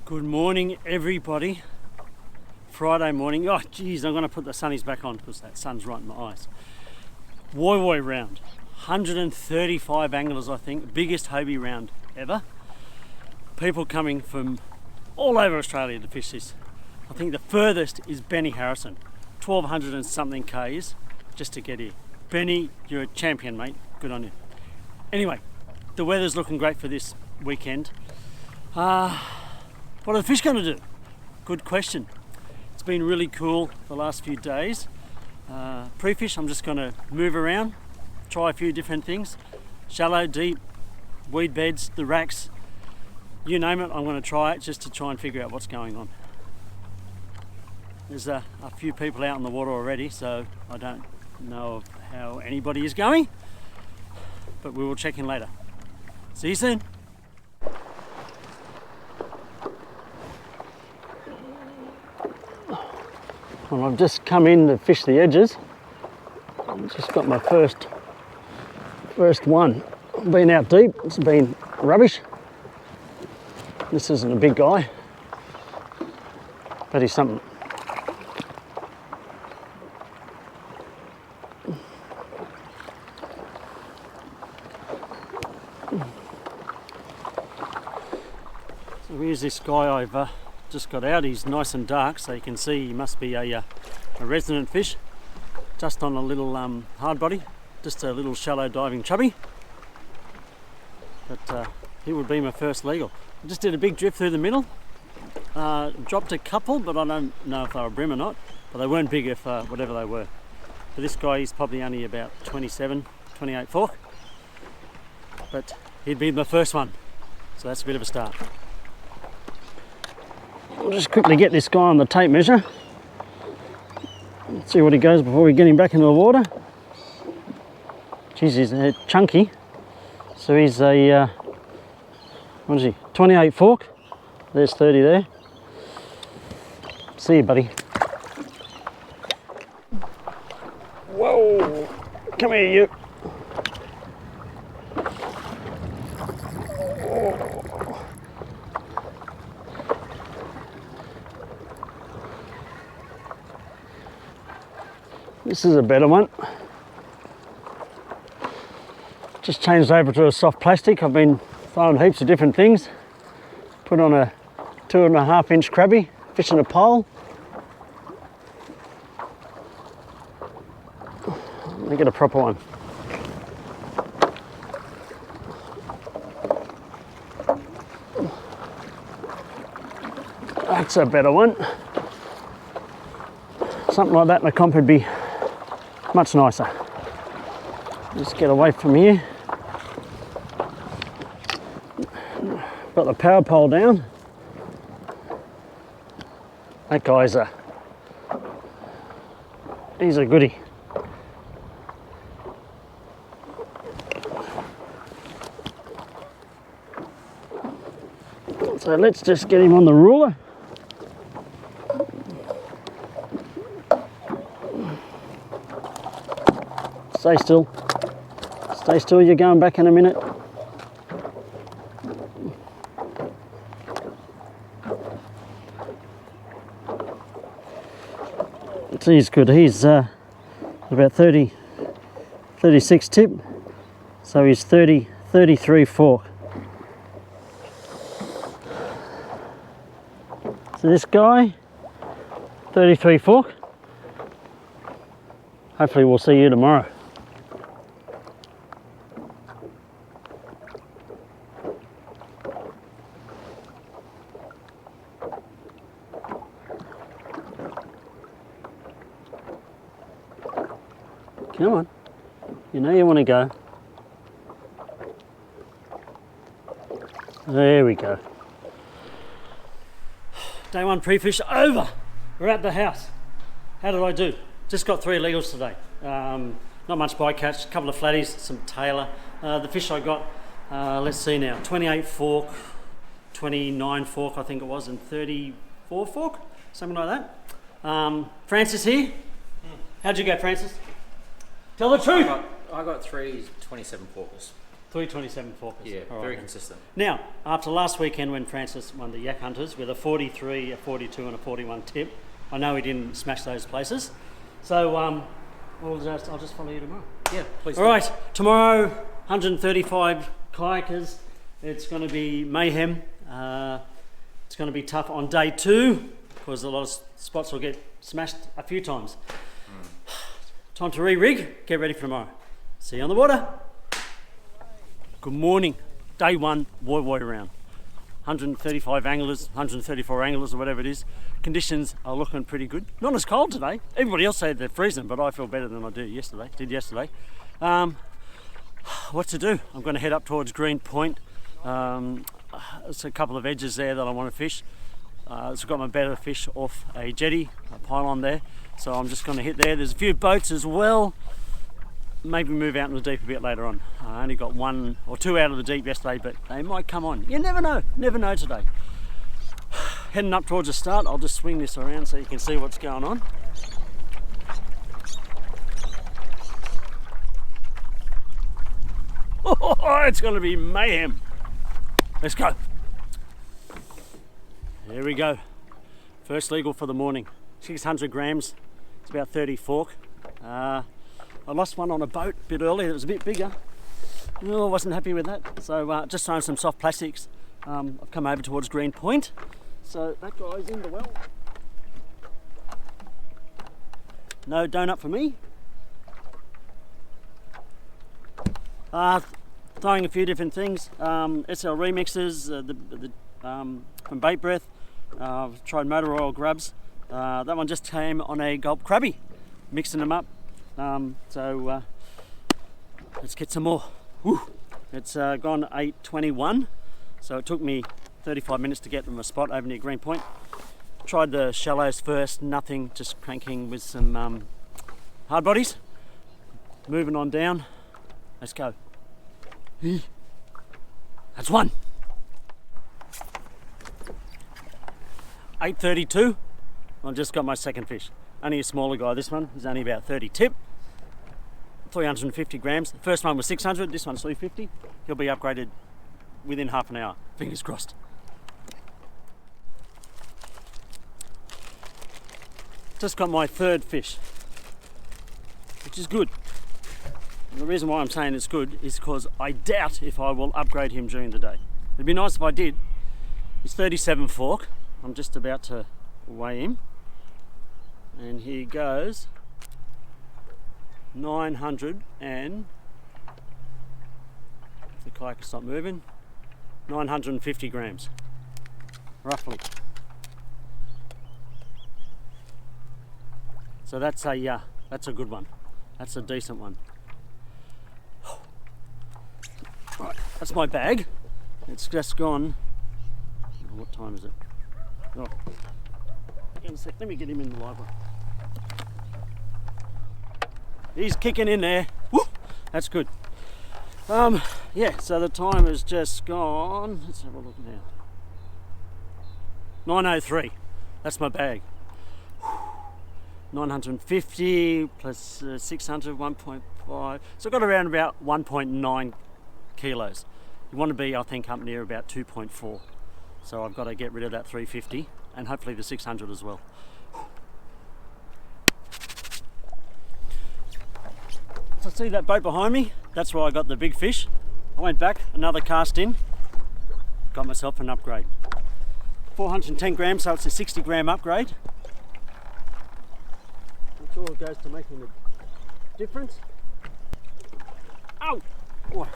Good morning, everybody. Friday morning. Oh, geez, I'm going to put the sunnies back on because that sun's right in my eyes. Woy Woy round. 135 anglers, I think. Biggest Hobie round ever. People coming from all over Australia to fish this. I think the furthest is Benny Harrison. 1,200 and something Ks just to get here. Benny, you're a champion, mate. Good on you. Anyway, the weather's looking great for this weekend. What are the fish going to do? Good question. It's been really cool the last few days. Pre-fish, I'm just going to move around, try a few different things. Shallow, deep, weed beds, the racks, you name it, I'm going to try it just to try and figure out what's going on. There's a few people out in the water already, so I don't know how anybody is going, but we will check in later. See you soon. Well, I've just come in to fish the edges. I've just got my first one. I've been out deep, it's been rubbish. This isn't a big guy, but he's something. So here's this guy I've just got out. He's nice and dark, so you can see he must be a resident fish. Just on a little hard body, just a little shallow diving chubby. But he would be my first legal. I just did a big drift through the middle. Dropped a couple, but I don't know if they were brim or not. But they weren't big if whatever they were. For this guy, he's probably only about 27, 28 fork. But he'd be my first one, so that's a bit of a start. I'll just quickly get this guy on the tape measure. Let's see what he goes before we get him back into the water. Geez, he's chunky. So he's a, what is he, 28 fork. There's 30 there. See you, buddy. Whoa, come here, you. This is a better one. Just changed over to a soft plastic. I've been throwing heaps of different things. Put on a 2.5 inch crabby, fishing a pole. Let me get a proper one. That's a better one. Something like that in a comp would be much nicer. Just get away from here. Got the power pole down. That guy's he's a goodie. So let's just get him on the ruler. Stay still. Stay still, you're going back in a minute. He's good. He's about 36 tip. So he's 33 fork. So this guy, 33 fork. Hopefully we'll see you tomorrow. Come on, you know you want to go. There we go. Day one pre-fish over. We're at the house. How did I do? Just got 3 illegals today. Not much bycatch, a couple of flatties, some tailor. The fish I got, let's see now, 28 fork, 29 fork I think it was, and 34 fork, something like that. Francis here. How'd you go, Francis? Tell the truth. I got 3 27 porkers. 327 forkers. Yeah, All very right. consistent. Now, after last weekend when Francis won the Yak Hunters with a 43, a 42 and a 41 tip, I know he didn't smash those places. So I'll just follow you tomorrow. Yeah, please. All right, tomorrow, 135 kayakers. It's going to be mayhem. It's going to be tough on day 2 because a lot of spots will get smashed a few times. Time to re-rig, get ready for tomorrow. See you on the water. Good morning. Day 1, Woy Woy round. 135 anglers, 134 anglers or whatever it is. Conditions are looking pretty good. Not as cold today. Everybody else said they're freezing, but I feel better than I did yesterday. What to do? I'm going to head up towards Green Point. There's a couple of edges there that I want to fish. So I've got my better fish off a jetty, a pylon there. So I'm just going to hit there. There's a few boats as well. Maybe move out in the deep a bit later on. I only got 1 or 2 out of the deep yesterday, but they might come on. You never know today. Heading up towards the start, I'll just swing this around so you can see what's going on. Oh, it's going to be mayhem. Let's go. There we go. First legal for the morning. 600 grams. It's about 30 fork. I lost one on a boat a bit earlier. It was a bit bigger. Oh, I wasn't happy with that. So just throwing some soft plastics. I've come over towards Green Point. So that guy's in the well. No donut for me. Throwing a few different things. SL remixes from Bait Breath. I've tried motor oil grubs. That one just came on a gulp crabby. Mixing them up. So let's get some more. Woo. It's gone 8:21, so it took me 35 minutes to get from a spot over near Green Point. Tried the shallows first, nothing, just cranking with some hard bodies. Moving on down. Let's go. That's one. 8:32. I just got my second fish. Only a smaller guy. This one is only about 30 tip. 350 grams. The first one was 600. This one's 350. He'll be upgraded within half an hour. Fingers crossed. Just got my third fish, which is good. And the reason why I'm saying it's good is because I doubt if I will upgrade him during the day. It'd be nice if I did. He's 37 fork. I'm just about to weigh him. And he goes 900 and, if the kayak can stop moving, 950 grams, roughly. So that's a good one. That's a decent one. Right, that's my bag. It's just gone. What time is it? Oh. Let me get him in the library. He's kicking in there. Woo! That's good. Yeah, so the time has just gone. Let's have a look now. 9:03. That's my bag. 950 plus 600, 1.5. So I've got around about 1.9 kilos. You want to be, I think, up near about 2.4. So I've got to get rid of that 350 and hopefully the 600 as well. So see that boat behind me? That's where I got the big fish. I went back, another cast in, got myself an upgrade. 410 grams, so it's a 60 gram upgrade. Which all goes to making a difference. Ow! Oh,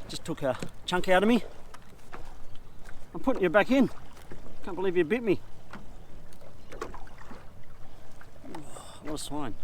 just took a chunk out of me. I'm putting you back in. Can't believe you bit me. What a swine.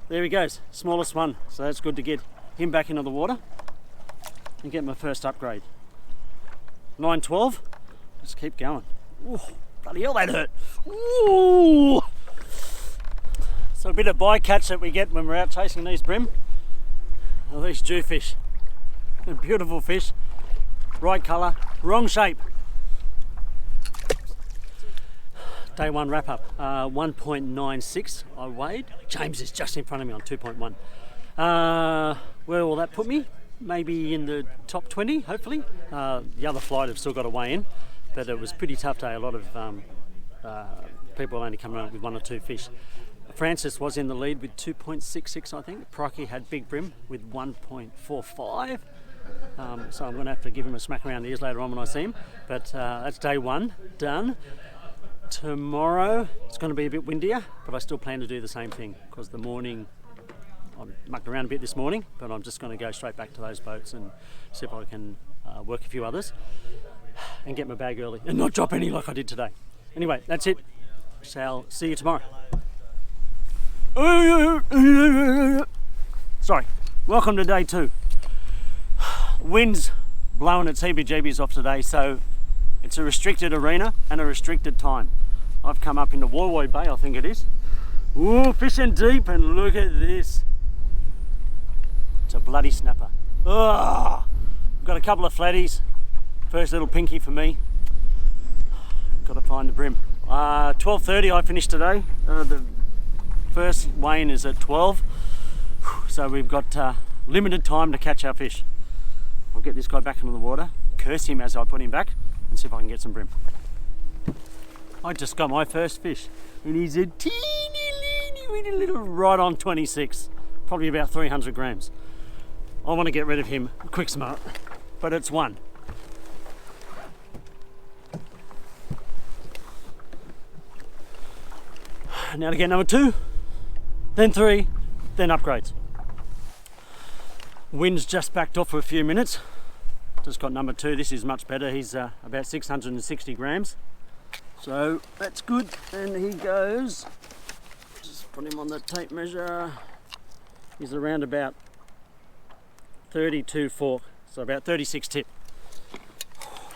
There he goes, smallest one. So that's good to get him back into the water and get my first upgrade. 912. Let's keep going. Ooh, bloody hell, that hurt. Ooh. So a bit of bycatch that we get when we're out chasing these brim. Oh, these jewfish. They're beautiful fish. Right colour, wrong shape. Day one wrap up, 1.96 I weighed. James is just in front of me on 2.1. Where will that put me? maybe in the top 20, hopefully. The other flight have still got to weigh in, but it was a pretty tough day. A lot of people only coming out with 1 or 2 fish. Francis was in the lead with 2.66, I think. Prokey had Big Brim with 1.45. So I'm going to have to give him a smack around the ears later on when I see him. But that's day 1 done. Tomorrow it's going to be a bit windier, but I still plan to do the same thing because the morning, I mucked around a bit this morning, but I'm just going to go straight back to those boats and see if I can work a few others and get my bag early and not drop any like I did today. Anyway, that's it. Shall see you tomorrow. Sorry, welcome to day 2. Wind's blowing its heebie-jeebies off today, so it's a restricted arena and a restricted time. I've come up into Woy Woy Bay, I think it is. Ooh, fishing deep, and look at this. It's a bloody snapper. Oh, got a couple of flatties. First little pinky for me. Got to find the brim. 12:30 I finished today. The first weigh-in is at 12. So we've got limited time to catch our fish. I'll get this guy back into the water, curse him as I put him back, and see if I can get some brim. I just got my first fish, and he's a teeny little right on 26, probably about 300 grams. I want to get rid of him quick smart, but it's 1. Now to get number 2, then 3, then upgrades. Wind's just backed off for a few minutes. Just got number 2. This is much better. He's about 660 grams. So that's good. And he goes, just put him on the tape measure. He's around about 32 fork. So about 36 tip.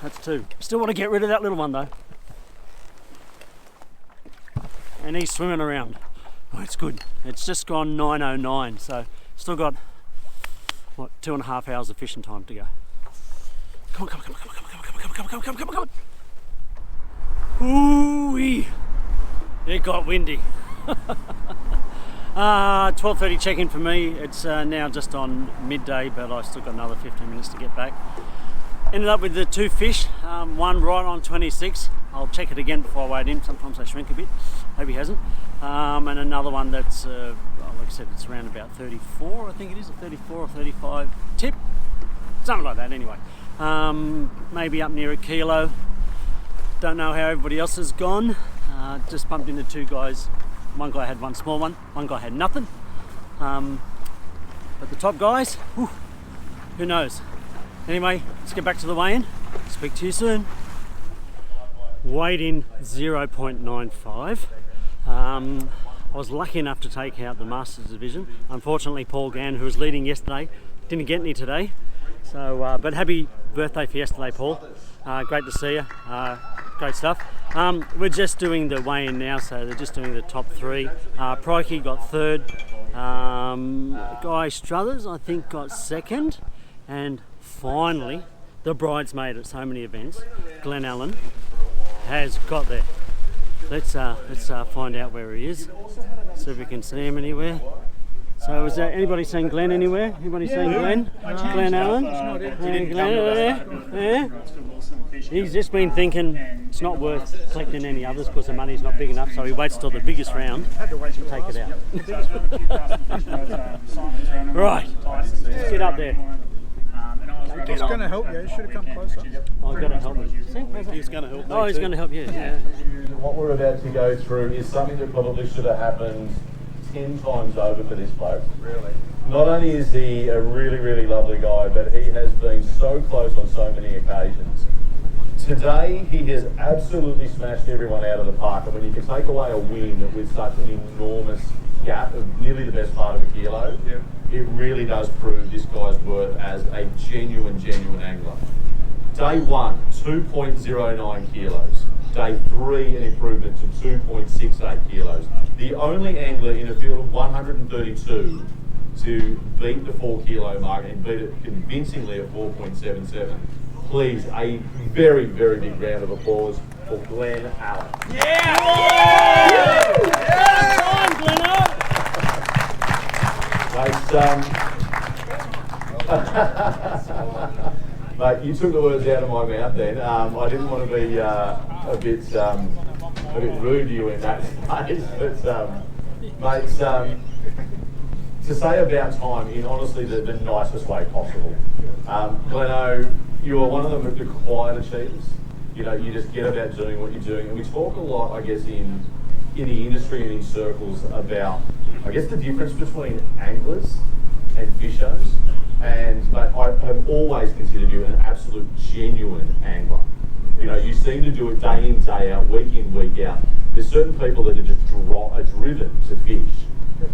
That's 2. Still want to get rid of that little one though. And he's swimming around. Oh, it's good. It's just gone 9:09. So still got, what, 2.5 hours of fishing time to go. Come on. Ooh-wee. It got windy. 12:30 check-in for me. It's now just on midday, but I still got another 15 minutes to get back. Ended up with the 2 fish, one right on 26. I'll check it again before I weigh it in. Sometimes they shrink a bit. Hope he hasn't. And another one that's, like I said, it's around about 34, I think it is, a 34 or 35 tip. Something like that anyway. Maybe up near a kilo. Don't know how everybody else has gone. Just bumped into 2 guys. One guy had one small one guy had nothing. But the top guys, who knows? Anyway, let's get back to the weigh-in. Speak to you soon. Weighed in 0.95. I was lucky enough to take out the Masters division. Unfortunately, Paul Gann, who was leading yesterday, didn't get any today. So, but happy birthday for yesterday, Paul. Great to see you. Great stuff. We're just doing the weigh-in now, so they're just doing the top 3. Prokey got 3rd. Guy Struthers, I think, got 2nd. And finally, the bridesmaid at so many events, Glenn Allen, has got there. Let's find out where he is. See if we can see him anywhere. So is there anybody seeing Glenn anywhere? Anybody seeing Glenn? Glenn Allen? Yeah. He's just been thinking it's not worth collecting any others because the money's not big enough, so he waits till the biggest round to take it out. Right, get up there. He's going to help you. He should have come closer. Oh, he's going to help me. He's going to help me. Oh, he's going to help you. Yeah. What we're about to go through is something that probably should have happened 10 times over for this bloke. Really? Not only is he a really lovely guy, but he has been so close on so many occasions. Today, he has absolutely smashed everyone out of the park, and when you can take away a win with such an enormous gap of nearly the best part of a kilo, it really does prove this guy's worth as a genuine angler. Day 1, 2.09 kilos. Day 3, an improvement to 2.68 kilos. The only angler in a field of 132 to beat the 4 kilo mark and beat it convincingly at 4.77. Please, a very big round of applause for Glenn Allen. Mate, you took the words out of my mouth then. I didn't want to be a bit rude to you in that space, but mate, to say about time in honestly the nicest way possible. Gleno, you are one of the quiet achievers. You know, you just get about doing what you're doing, and we talk a lot, I guess, in the industry and in circles about, I guess, the difference between anglers and fishers. And mate, I have always considered you an absolute genuine angler. You know, you seem to do it day in, day out, week in, week out. There's certain people that are just driven to fish.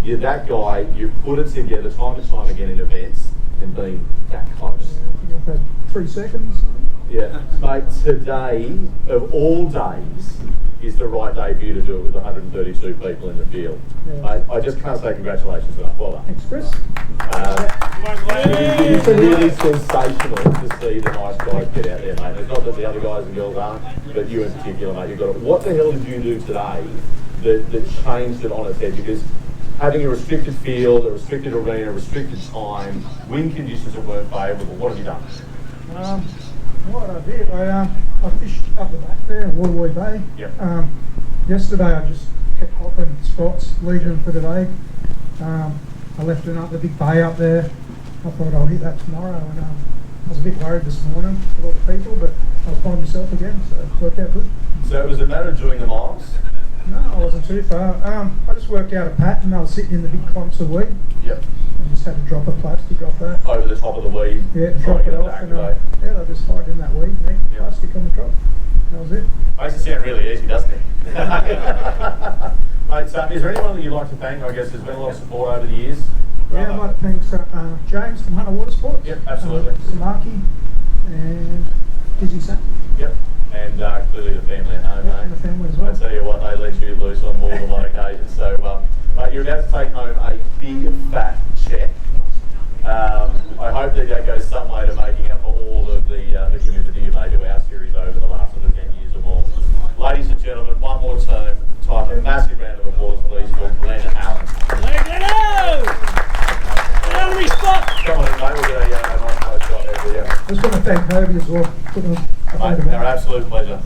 You're that guy, you put it together time and time again in events and being that close. I think I've had 3 seconds. Yeah, mate, today, of all days, is the right day for you to do it with 132 people in the field. Yeah. Mate, I just can't say congratulations enough. Well done. Thanks, Chris. It's really sensational to see the nice guys get out there, mate. It's not that the other guys and girls aren't, but you in particular, mate, you've got it. What the hell did you do today that changed it on its head? Because having a restricted field, a restricted arena, a restricted time, wind conditions that weren't favourable, what have you done? What I did, I fished up the back there, Woy Woy Bay. Yep. Yesterday I just kept hopping spots, leading them for today. I left another big bay up there. I thought I'll hit that tomorrow, and I was a bit worried this morning with all the people, but I'll find myself again, so it worked out good. So it was a matter of doing the miles? No, I wasn't too far. I just worked out a pattern. I was sitting in the big clumps of weed. Yep. I just had to drop a plastic off that. Over the top of the weed? Yeah, drop it off, and they just hide in that weed, and then plastic on the drop. That was it. Makes it sound really easy, doesn't it? Mate, so is there anyone that you'd like to thank? I guess there's been a lot of support over the years. Yeah, I'd like to thank James from Hunter Water Sports. Yep, absolutely. Samaki and Dizzy Sam. Yep, and clearly the family at home, Yep, mate. and the family as well. I tell you what, they let you loose on more than one occasion. So, mate, you're about to take home a big fat check. I hope that goes some way to making up for all of the commitment that you made to our series over the last 10 years or more. Ladies and gentlemen, one more time, type a massive round of applause, please, for Glenn Allen. Come on in, mate, we'll get a nice close shot there for you. I just want to thank Hobie as well. Mate, our absolute pleasure.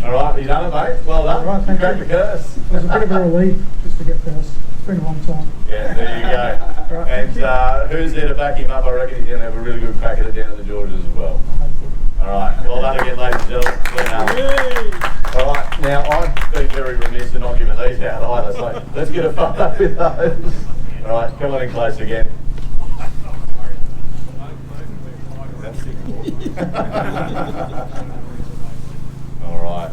All right, you done it, mate? Well done. All right, thank Crack you. the curse. It was a bit of a relief just to get first. It's been a long time. Yeah, there you go. Right, and who's there to back him up? I reckon he's going to have a really good crack at it down at the Georges as well. All right, well done again, ladies and gentlemen. Glenn Allen. All right, now I've been very remiss in not giving these out either, so let's get a photo with those. All right, come on in close again. All right.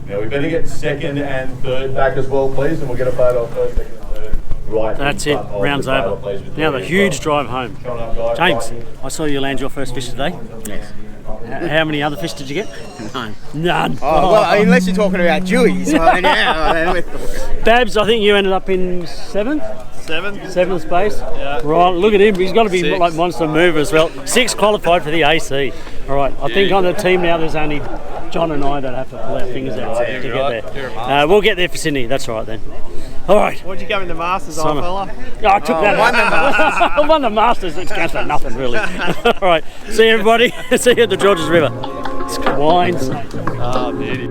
Now we better get second and third back as well, please, and we'll get a photo of first, second, and third. Right. That's it. Round's over. Now the huge drive home. James, I saw you land your first fish today. Yes. How many other fish did you get? None. None. Oh, well, unless you're talking about Jewies. Babs, I think you ended up in seventh space. Yeah. Right, look at him. He's got to be like monster mover as well. 6 qualified for the AC. All right, I think on the team now there's only John and I that have to pull our fingers out to get there. We'll get there for Sydney. That's all right then. All right. What'd you go in the Masters on, fella? Oh, I took that. I won the Masters. It's counts for nothing, really. All right. See you, everybody. See you at the Georges River. It's wines. Oh, beauty.